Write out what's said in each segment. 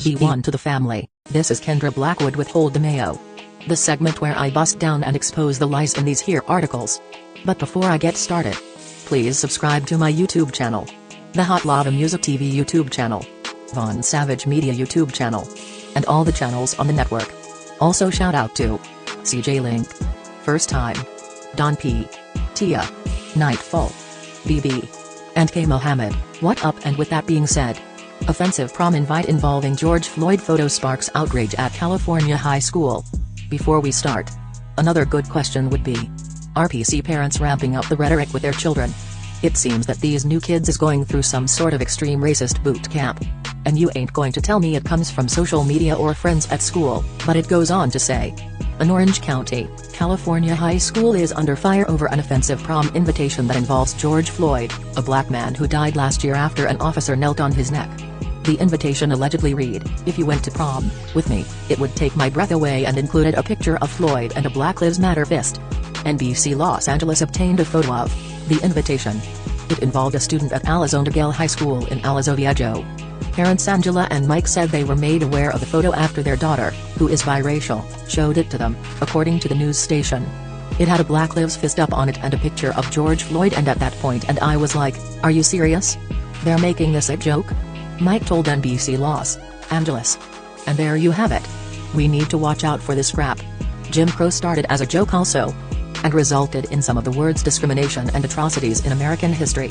B1 to the family. This is Kendra Blackwood with Hold the Mayo, the segment where I bust down and expose the lies in these here articles. But before I get started, please subscribe to my YouTube channel, the Hot Lava Music TV YouTube channel, Von Savage Media YouTube channel, and all the channels on the network. Also shout out to CJ Link, First Time, Don P, Tia, Nightfall, BB, and K Mohammed. What up? And with that being said, offensive prom invite involving George Floyd photo sparks outrage at California high school. Before we start, another good question would be, are PC parents ramping up the rhetoric with their children? It seems that these new kids is going through some sort of extreme racist boot camp. And you ain't going to tell me it comes from social media or friends at school. But it goes on to say, an Orange County, California high school is under fire over an offensive prom invitation that involves George Floyd, a black man who died last year after an officer knelt on his neck. The invitation allegedly read, "If you went to prom with me, it would take my breath away," and included a picture of Floyd and a Black Lives Matter fist. NBC Los Angeles obtained a photo of the invitation. It involved a student at Aliso Niguel High School in Aliso Viejo. Parents Angela and Mike said they were made aware of the photo after their daughter, who is biracial, showed it to them, according to the news station. It had a Black Lives fist up on it and a picture of George Floyd, and at that point and I was like, are you serious? They're making this a joke? Mike told NBC Los Angeles. And there you have it. We need to watch out for this crap. Jim Crow started as a joke also, and resulted in some of the words discrimination and atrocities in American history.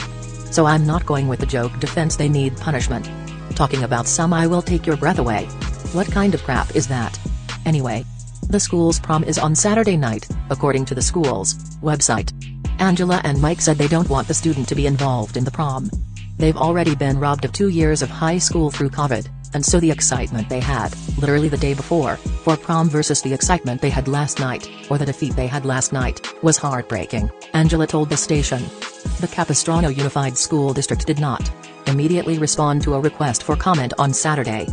So I'm not going with the joke defense, they need punishment. Talking about some I will take your breath away. What kind of crap is that? Anyway, the school's prom is on Saturday night, according to the school's website. Angela and Mike said they don't want the student to be involved in the prom. They've already been robbed of 2 years of high school through COVID, and so the excitement they had, literally the day before, for prom versus the excitement they had last night, or the defeat they had last night, was heartbreaking, Angela told the station. The Capistrano Unified School District did not immediately respond to a request for comment on Saturday.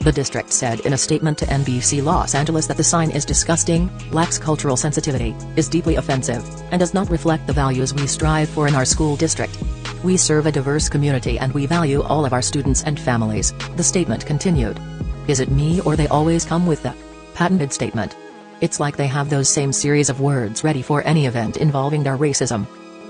The district said in a statement to NBC Los Angeles that the sign is disgusting, lacks cultural sensitivity, is deeply offensive, and does not reflect the values we strive for in our school district. We serve a diverse community and we value all of our students and families, the statement continued. Is it me or they always come with the patented statement? It's like they have those same series of words ready for any event involving their racism.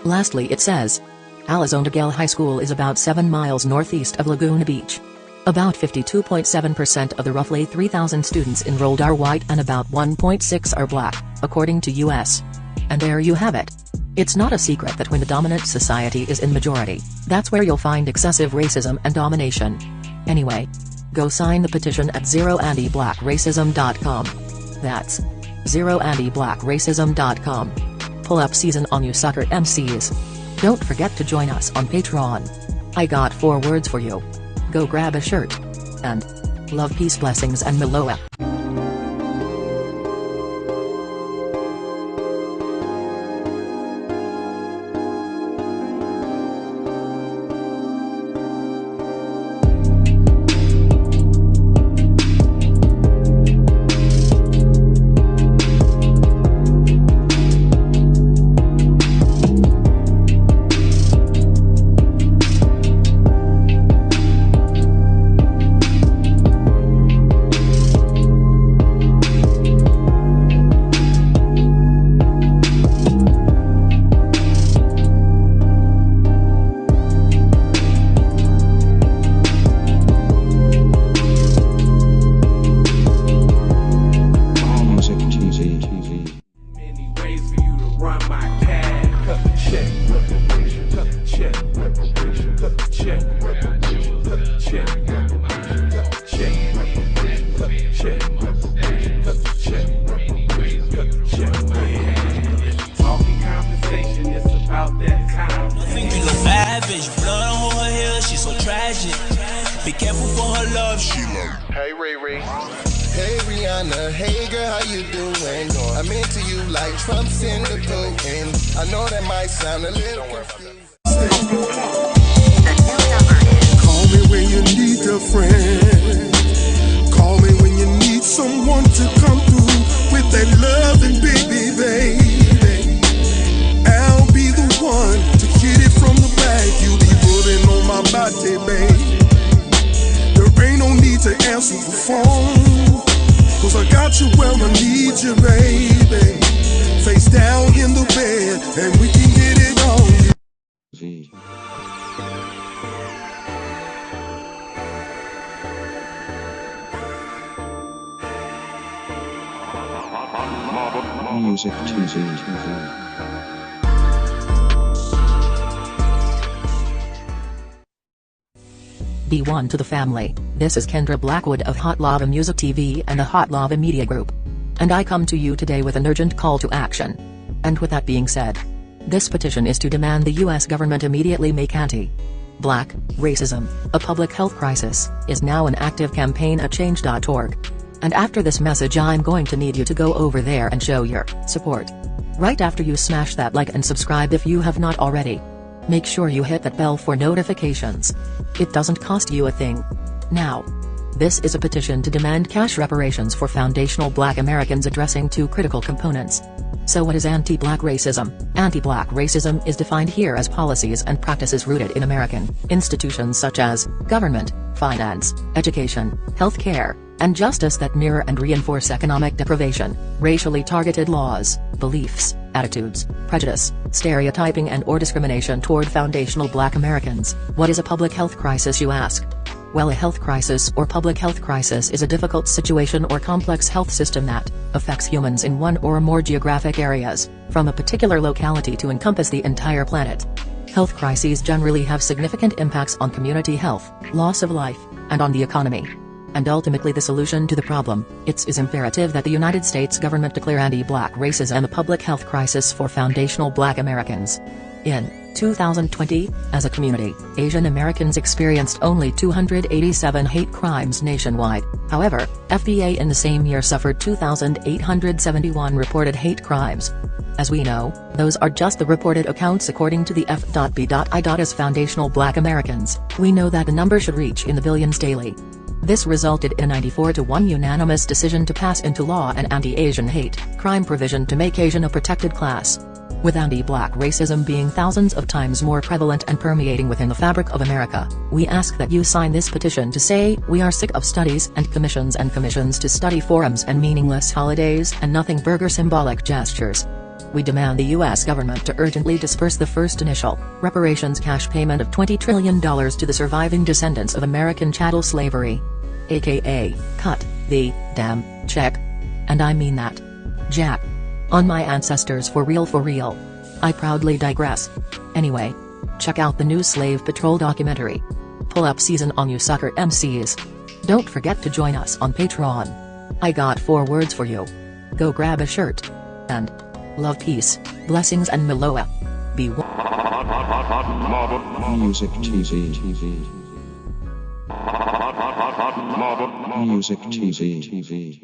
Lastly it says, Aliso Niguel High School is about 7 miles northeast of Laguna Beach. About 52.7% of the roughly 3,000 students enrolled are white and about 1.6 are black, according to U.S. And there you have it. It's not a secret that when the dominant society is in majority, that's where you'll find excessive racism and domination. Anyway, go sign the petition at zeroantiblackracism.com. That's zeroantiblackracism.com. Pull up season on you sucker MCs. Don't forget to join us on Patreon. I got 4 words for you. Go grab a shirt. And love, peace, blessings and Maloa. Be careful for her love, she love. Hey Riri. Hey Rihanna, hey girl, how you doing? I'm into you like Trump's in the pudding. I know that might sound a little confused. The new number is party, babe. There ain't no need to answer the phone, 'cause I got you where I need you, baby. Face down in the bed, and we can get it on. V. Music TV. B1 to the family, this is Kendra Blackwood of Hot Lava Music TV and the Hot Lava Media Group. And I come to you today with an urgent call to action. And with that being said, this petition is to demand the US government immediately make anti-black racism a public health crisis is now an active campaign at change.org. And after this message I'm going to need you to go over there and show your support. Right after you smash that like and subscribe if you have not already. Make sure you hit that bell for notifications. It doesn't cost you a thing. Now, this is a petition to demand cash reparations for foundational Black Americans addressing two critical components. So what is anti-Black racism? Anti-Black racism is defined here as policies and practices rooted in American institutions such as government, finance, education, healthcare, and justice that mirror and reinforce economic deprivation, racially targeted laws, beliefs, attitudes, prejudice, stereotyping and/or discrimination toward foundational Black Americans. What is a public health crisis, you ask? Well, a health crisis or public health crisis is a difficult situation or complex health system that affects humans in one or more geographic areas, from a particular locality to encompass the entire planet. Health crises generally have significant impacts on community health, loss of life, and on the economy. And ultimately the solution to the problem, it is imperative that the United States government declare anti-Black racism a public health crisis for foundational Black Americans. In 2020, as a community, Asian Americans experienced only 287 hate crimes nationwide. However, FBA in the same year suffered 2,871 reported hate crimes. As we know, those are just the reported accounts according to the F.B.I. As foundational Black Americans, we know that the number should reach in the billions daily. This resulted in a 94-1 unanimous decision to pass into law an anti-Asian hate crime provision to make Asian a protected class. With anti-Black racism being thousands of times more prevalent and permeating within the fabric of America, we ask that you sign this petition to say, we are sick of studies and commissions to study forums and meaningless holidays and nothing burger symbolic gestures. We demand the U.S. government to urgently disperse the first initial reparations cash payment of $20 trillion to the surviving descendants of American chattel slavery. AKA, cut the damn check. And I mean that. Jack. On my ancestors for real. I proudly digress. Anyway, check out the new Slave Patrol documentary. Pull up season on you sucker MCs. Don't forget to join us on Patreon. I got 4 words for you. Go grab a shirt. And love, peace, blessings and Miloa. Be Music TV. Music TV.